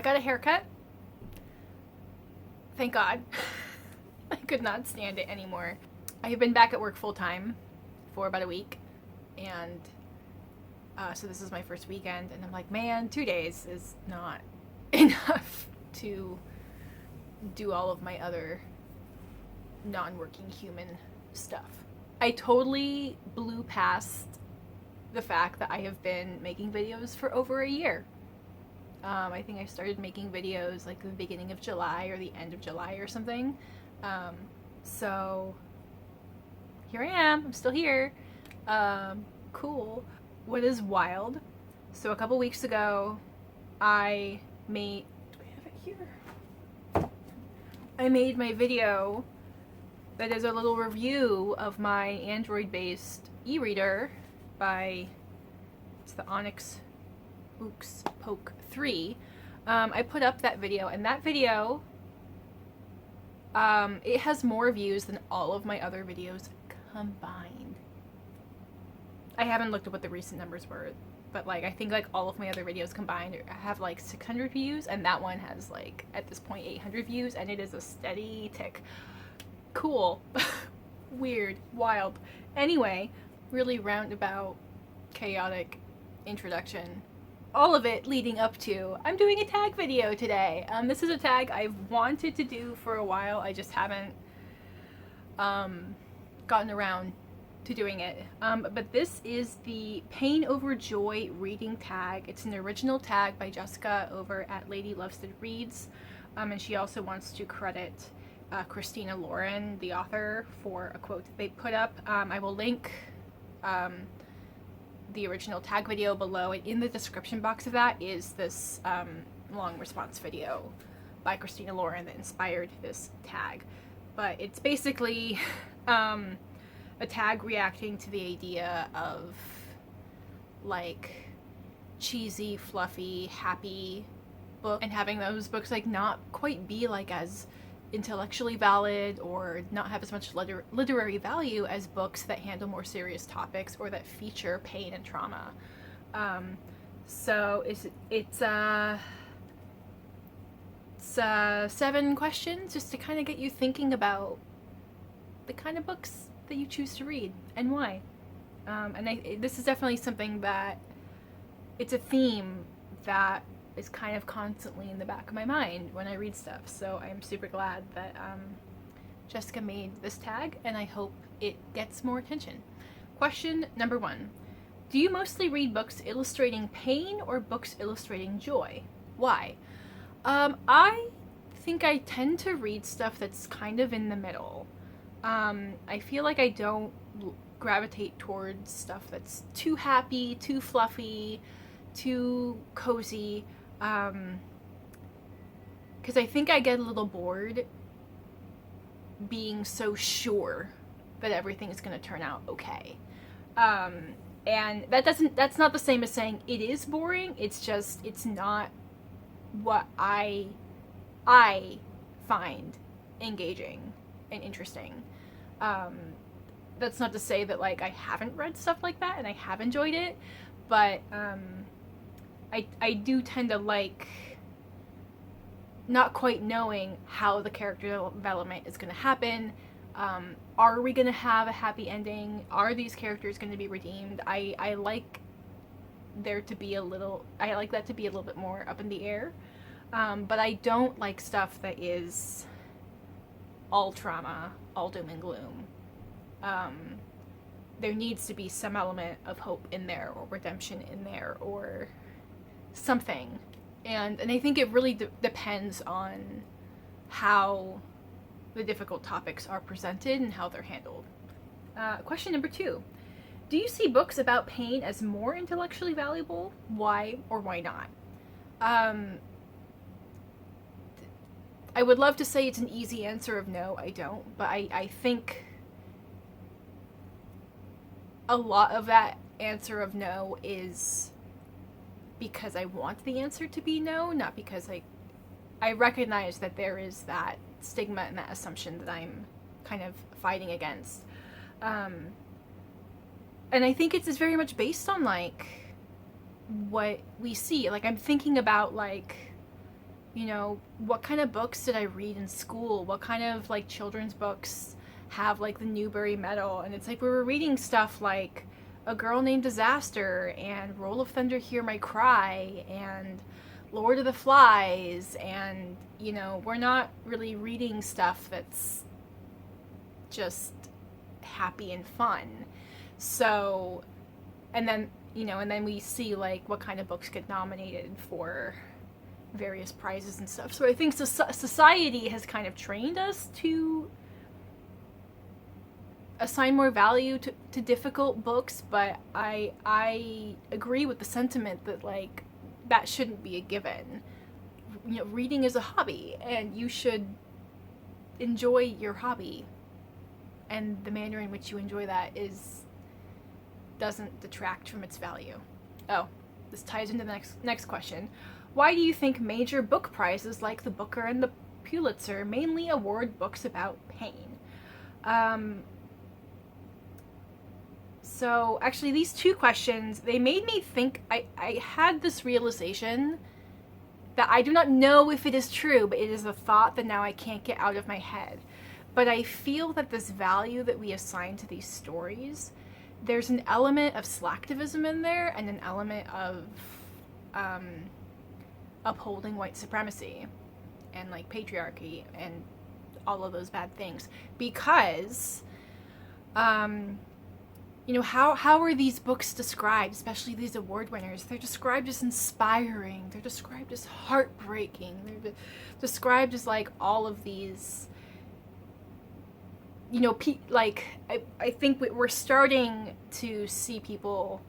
I got a haircut. Thank God. I could not stand it anymore. I have been back at work full time for about a week, and so this is my first weekend, and I'm like, man, 2 days is not enough to do all of my other non-working human stuff. I totally blew past the fact that I have been making videos for over a year. I think I started making videos like the beginning of July or the end of July or something. So here I am. I'm still here. Cool. What is wild? So a couple weeks ago, I made... Do I have it here? I made my video that is a little review of my Android-based e-reader by... It's the Onyx Ooks Poke 3. I put up that video, and that video, it has more views than all of my other videos combined. I haven't looked at what the recent numbers were, but like I think like all of my other videos combined have like 600 views, and that one has like at this point 800 views, and it is a steady tick. Cool. Weird. Wild. Anyway, really roundabout, chaotic introduction. All of it leading up to, I'm doing a tag video today. This is a tag I've wanted to do for a while. I just haven't gotten around to doing it. But this is the Pain Over Joy reading tag. It's an original tag by Jessica over at LadyLovesteadReads. And she also wants to credit Christina Lauren, the author, for a quote that they put up. I will link the original tag video below, and in the description box of that is this long response video by Christina Lauren that inspired this tag. But it's basically a tag reacting to the idea of like cheesy, fluffy, happy book, and having those books like not quite be like as intellectually valid or not have as much literary value as books that handle more serious topics or that feature pain and trauma. So it's 7 questions just to kind of get you thinking about the kind of books that you choose to read and why. And this is definitely something that it's a theme that is kind of constantly in the back of my mind when I read stuff. So I'm super glad that Jessica made this tag, and I hope it gets more attention. Question number 1. Do you mostly read books illustrating pain or books illustrating joy? Why? I think I tend to read stuff that's kind of in the middle. I feel like I don't gravitate towards stuff that's too happy, too fluffy, too cozy, because I think I get a little bored being so sure that everything is going to turn out okay. And that's not the same as saying it is boring. It's just, it's not what I find engaging and interesting. That's not to say that like I haven't read stuff like that and I have enjoyed it, but I do tend to like not quite knowing how the character development is going to happen. Are we going to have a happy ending? Are these characters going to be redeemed? I like that to be a little bit more up in the air. But I don't like stuff that is all trauma, all doom and gloom. There needs to be some element of hope in there, or redemption in there, or something. And I think it really depends on how the difficult topics are presented and how they're handled. Question number 2. Do you see books about pain as more intellectually valuable? Why or why not? I would love to say it's an easy answer of no, I don't. But I think a lot of that answer of no is because I want the answer to be no, not because I recognize that there is that stigma and that assumption that I'm kind of fighting against. And I think it's very much based on like what we see. Like I'm thinking about like you know, what kind of books did I read in school? What kind of like children's books have like the Newbery Medal? And it's like we were reading stuff like A Girl Named Disaster and Roll of Thunder Hear My Cry and Lord of the Flies, and you know, we're not really reading stuff that's just happy and fun. So, and then, you know, and then we see like what kind of books get nominated for various prizes and stuff. So I think society has kind of trained us to assign more value to difficult books, but I agree with the sentiment that like that shouldn't be a given. You know, reading is a hobby, and you should enjoy your hobby, and the manner in which you enjoy that doesn't detract from its value. Oh, this ties into the next question. Why do you think major book prizes like the Booker and the Pulitzer mainly award books about pain? So actually these two questions, they made me think. I had this realization that I do not know if it is true, but it is a thought that now I can't get out of my head. But I feel that this value that we assign to these stories, there's an element of slacktivism in there and an element of upholding white supremacy and like patriarchy and all of those bad things. Because you know, how are these books described, especially these award winners? They're described as inspiring, they're described as heartbreaking, they're described as like all of these, you know, like I think we're starting to see people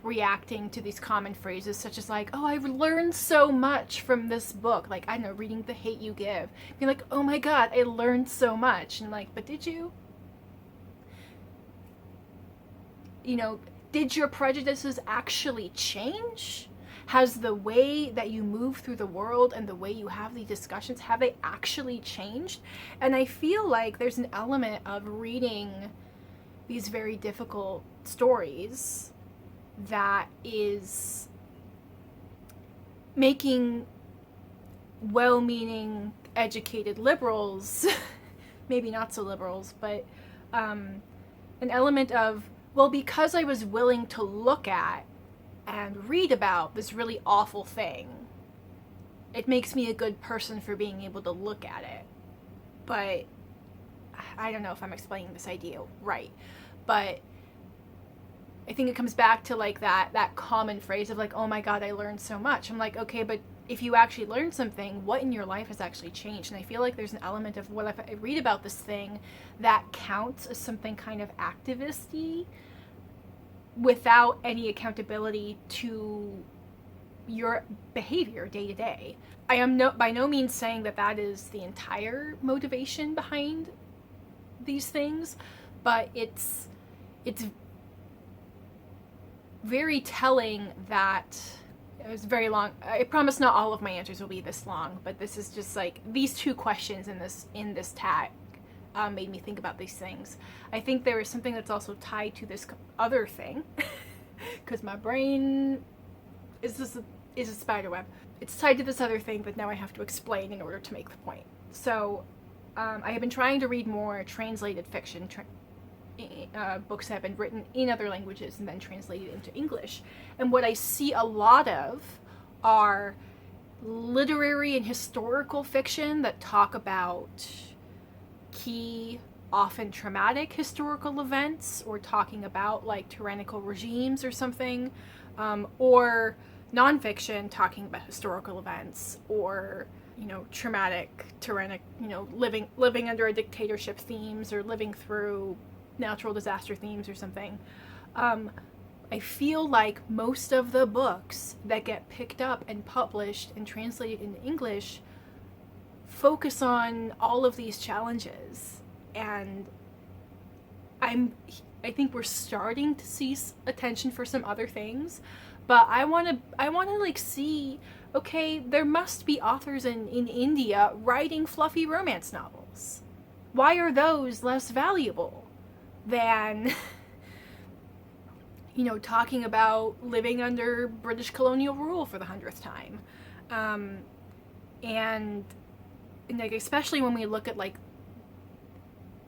reacting to these common phrases such as like, oh, I've learned so much from this book. Like, I don't know, reading The Hate You Give. Being like, oh my god, I learned so much. And like, but did you? You know, did your prejudices actually change? Has the way that you move through the world and the way you have these discussions, have they actually changed? And I feel like there's an element of reading these very difficult stories that is making well-meaning, educated liberals, maybe not so liberals, but an element of, well, because I was willing to look at and read about this really awful thing, it makes me a good person for being able to look at it. But I don't know if I'm explaining this idea right, but I think it comes back to like that common phrase of like, oh my god, I learned so much. I'm like, okay, but if you actually learned something, what in your life has actually changed? And I feel like there's an element of, well, if I read about this thing, that counts as something kind of activist-y without any accountability to your behavior day to day. I am by no means saying that is the entire motivation behind these things, but it's very telling that it was very long. I promise not all of my answers will be this long, but this is just like these two questions in this tag made me think about these things. I think there is something that's also tied to this other thing, because my brain is a spider web. It's tied to this other thing that now I have to explain in order to make the point. So I have been trying to read more translated fiction, books that have been written in other languages and then translated into English. And what I see a lot of are literary and historical fiction that talk about key, often traumatic historical events, or talking about like tyrannical regimes or something, or nonfiction talking about historical events, or, you know, traumatic, tyrannic, you know, living under a dictatorship themes, or living through natural disaster themes or something. I feel like most of the books that get picked up and published and translated into English focus on all of these challenges, and I think we're starting to see attention for some other things, but I want to like see, okay, there must be authors in India writing fluffy romance novels. Why are those less valuable than you know, talking about living under British colonial rule for the 100th time? And like, especially when we look at like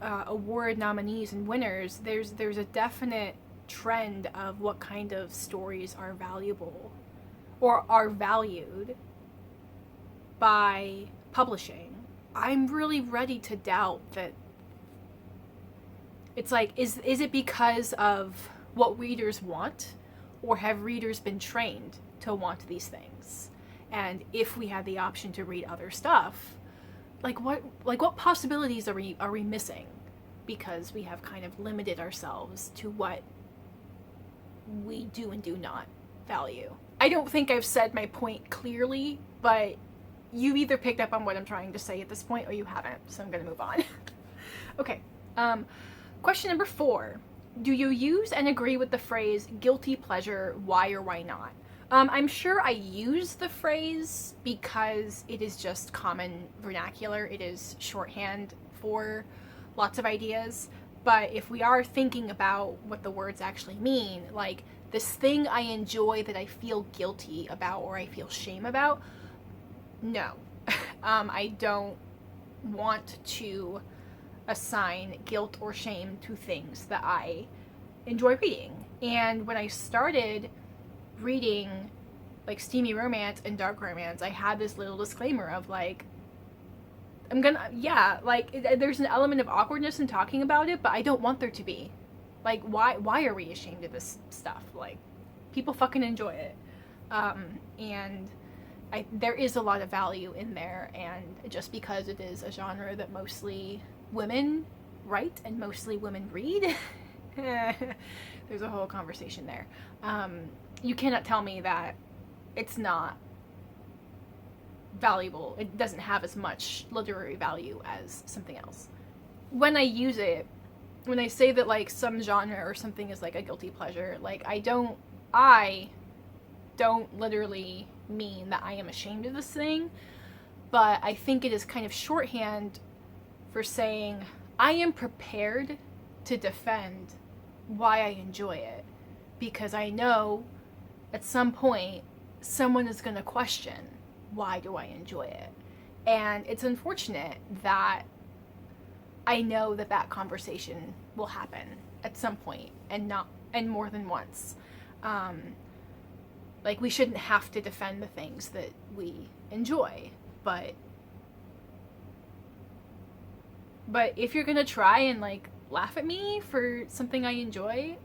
award nominees and winners, there's a definite trend of what kind of stories are valuable or are valued by publishing. I'm really ready to doubt that. It's like, is it because of what readers want, or have readers been trained to want these things? And if we had the option to read other stuff, what possibilities are we missing because we have kind of limited ourselves to what we do and do not value? I don't think I've said my point clearly, but you either picked up on what I'm trying to say at this point or you haven't, so I'm going to move on. Okay. Question number 4. Do you use and agree with the phrase guilty pleasure, why or why not? I'm sure I use the phrase because it is just common vernacular. It is shorthand for lots of ideas. But if we are thinking about what the words actually mean, like this thing I enjoy that I feel guilty about or I feel shame about, no. I don't want to assign guilt or shame to things that I enjoy reading. And when I started reading like steamy romance and dark romance, I had this little disclaimer of like, there's an element of awkwardness in talking about it, but I don't want there to be. Like, why are we ashamed of this stuff? Like, people fucking enjoy it. And there is a lot of value in there, and just because it is a genre that mostly women write and mostly women read, there's a whole conversation there. You cannot tell me that it's not valuable. It doesn't have as much literary value as something else. When I use it, when I say that like some genre or something is like a guilty pleasure, like I don't literally mean that I am ashamed of this thing, but I think it is kind of shorthand for saying I am prepared to defend why I enjoy it, because I know at some point someone is going to question, why do I enjoy it? And it's unfortunate that I know that conversation will happen at some point, and more than once. Like, we shouldn't have to defend the things that we enjoy, but if you're gonna try and like laugh at me for something I enjoy,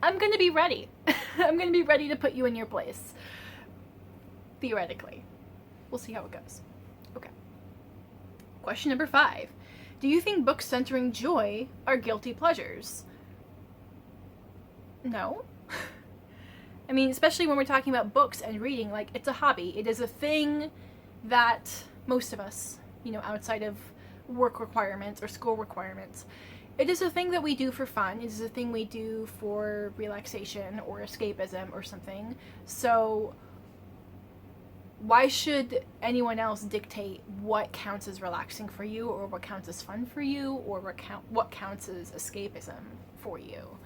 I'm gonna be ready. I'm gonna be ready to put you in your place. Theoretically. We'll see how it goes. Okay. Question number 5. Do you think books centering joy are guilty pleasures? No. I mean, especially when we're talking about books and reading, like, it's a hobby. It is a thing that most of us, outside of work requirements or school requirements, it is a thing that we do for fun. It is a thing we do for relaxation or escapism or something. So why should anyone else dictate what counts as relaxing for you, or what counts as fun for you, or what counts as escapism for you?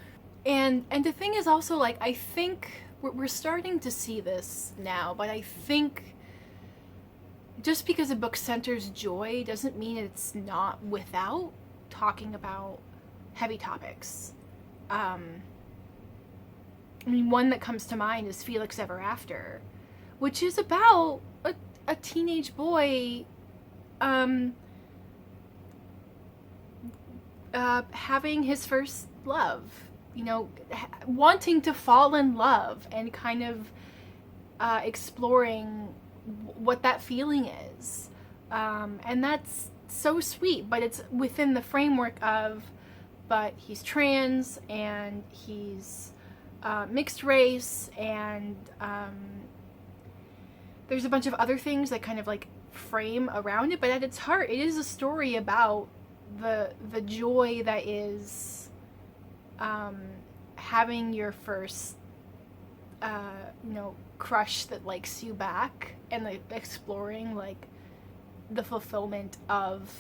And the thing is also, like, I think we're starting to see this now, but I think just because a book centers joy doesn't mean it's not without talking about heavy topics. I mean, one that comes to mind is Felix Ever After, which is about a teenage boy having his first love, wanting to fall in love and kind of exploring what that feeling is. And that's so sweet, but it's within the framework of, but he's trans and he's mixed race, and there's a bunch of other things that kind of like frame around it, but at its heart, it is a story about the joy that is having your first crush that likes you back, and like exploring like the fulfillment of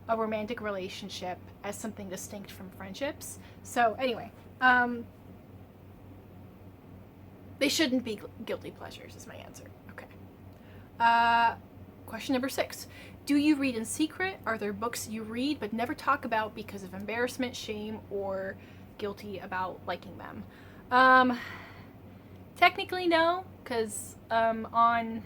a romantic relationship as something distinct from friendships. So anyway, they shouldn't be guilty pleasures is my answer. Okay. Question number 6. Do you read in secret? Are there books you read but never talk about because of embarrassment, shame, or guilty about liking them? Technically no, because on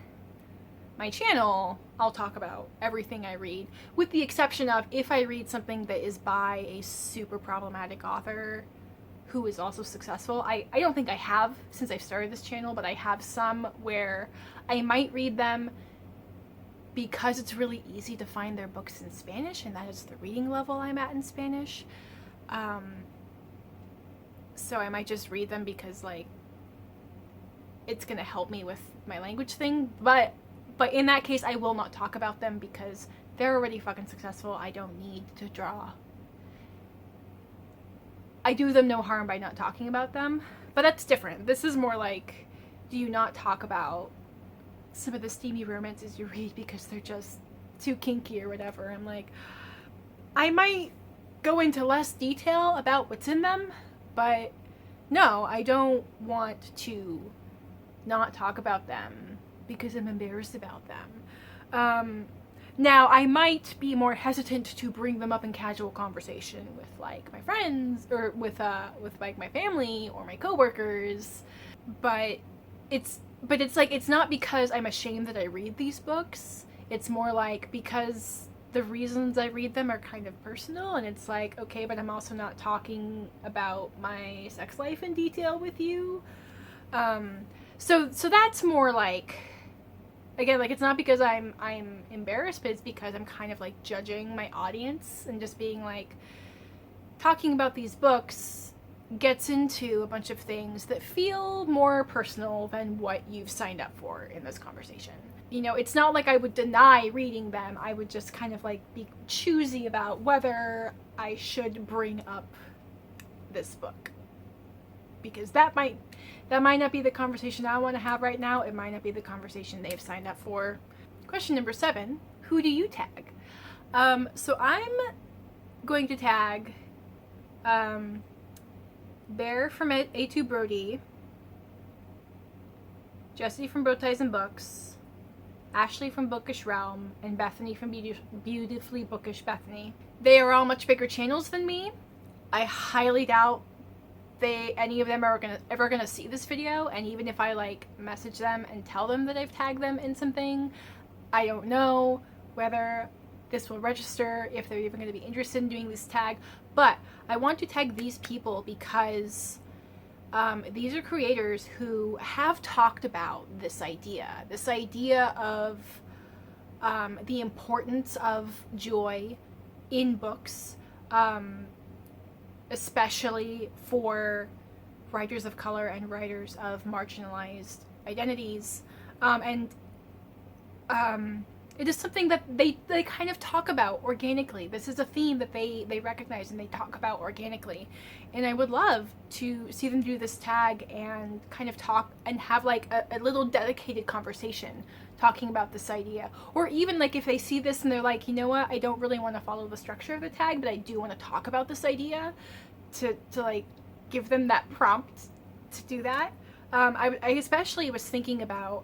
my channel, I'll talk about everything I read, with the exception of if I read something that is by a super problematic author who is also successful. I don't think I have since I've started this channel, but I have some where I might read them because it's really easy to find their books in Spanish, and that is the reading level I'm at in Spanish. So I might just read them because, like, it's gonna help me with my language thing, but in that case I will not talk about them because they're already fucking successful. I don't need to draw. I do them no harm by not talking about them, but that's different. This is more like, do you not talk about some of the steamy romances you read because they're just too kinky or whatever? I'm like, I might go into less detail about what's in them, but no, I don't want to not talk about them because I'm embarrassed about them. Now, I might be more hesitant to bring them up in casual conversation with, like, my friends or with like my family or my coworkers, but it's like, it's not because I'm ashamed that I read these books. It's more like because the reasons I read them are kind of personal, and it's like, okay, but I'm also not talking about my sex life in detail with you. So that's more like, again, like, it's not because I'm embarrassed, but it's because I'm kind of like judging my audience and just being like, talking about these books gets into a bunch of things that feel more personal than what you've signed up for in this conversation. You know, it's not like I would deny reading them. I would just kind of like be choosy about whether I should bring up this book, because that might not be the conversation I want to have right now. It might not be the conversation they've signed up for. Question number 7, who do you tag? So I'm going to tag Bear from A2 Brody, Jessie from Bow Ties and Books, Ashley from Bookish Realm, and Bethany from Beautifully Bookish Bethany. They are all much bigger channels than me. I highly doubt any of them are ever gonna see this video, and even if I like message them and tell them that I've tagged them in something, I don't know whether this will register, if they're even going to be interested in doing this tag. But I want to tag these people because these are creators who have talked about this idea of the importance of joy in books, especially for writers of color and writers of marginalized identities. It is something that they kind of talk about organically. This is a theme that they recognize and they talk about organically. And I would love to see them do this tag and kind of talk and have like a little dedicated conversation talking about this idea. Or even like if they see this and they're like, you know what, I don't really want to follow the structure of the tag, but I do want to talk about this idea, to like give them that prompt to do that. I especially was thinking about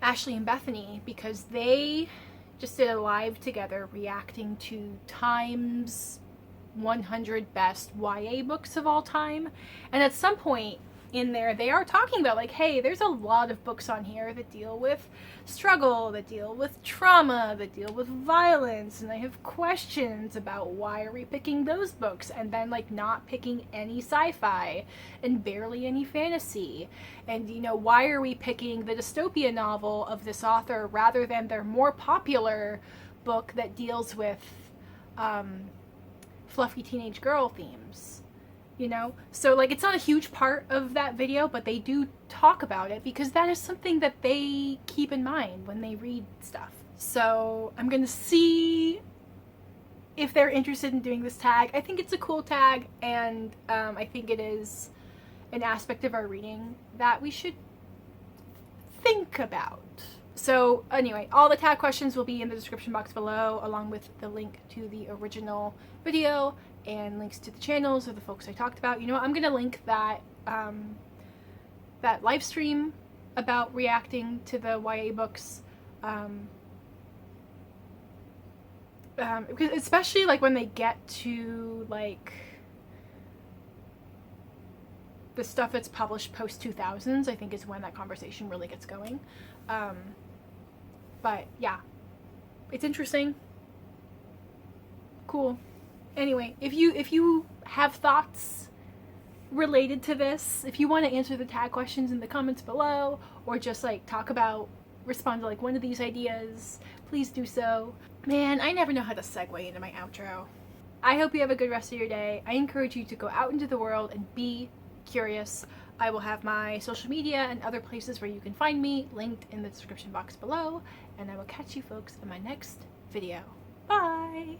Ashley and Bethany, because they just did a live together reacting to Time's 100 best YA books of all time. And at some point in there, they are talking about like, hey, there's a lot of books on here that deal with struggle, that deal with trauma, that deal with violence, and I have questions about why are we picking those books and then like not picking any sci-fi and barely any fantasy, and you know, why are we picking the dystopia novel of this author rather than their more popular book that deals with fluffy teenage girl themes, you know? So like, it's not a huge part of that video, but they do talk about it because that is something that they keep in mind when they read stuff. So I'm gonna see if they're interested in doing this tag. I think it's a cool tag, and I think it is an aspect of our reading that we should think about. So anyway, all the tag questions will be in the description box below, along with the link to the original video and links to the channels of the folks I talked about. You know what, I'm gonna link that that live stream about reacting to the YA books Because especially like when they get to like the stuff that's published post 2000s, I think is when that conversation really gets going. But yeah, it's interesting. Cool. Anyway, if you have thoughts related to this, if you want to answer the tag questions in the comments below, or just like respond to like one of these ideas, please do so. Man, I never know how to segue into my outro. I hope you have a good rest of your day. I encourage you to go out into the world and be curious. I will have my social media and other places where you can find me linked in the description box below, and I will catch you folks in my next video. Bye!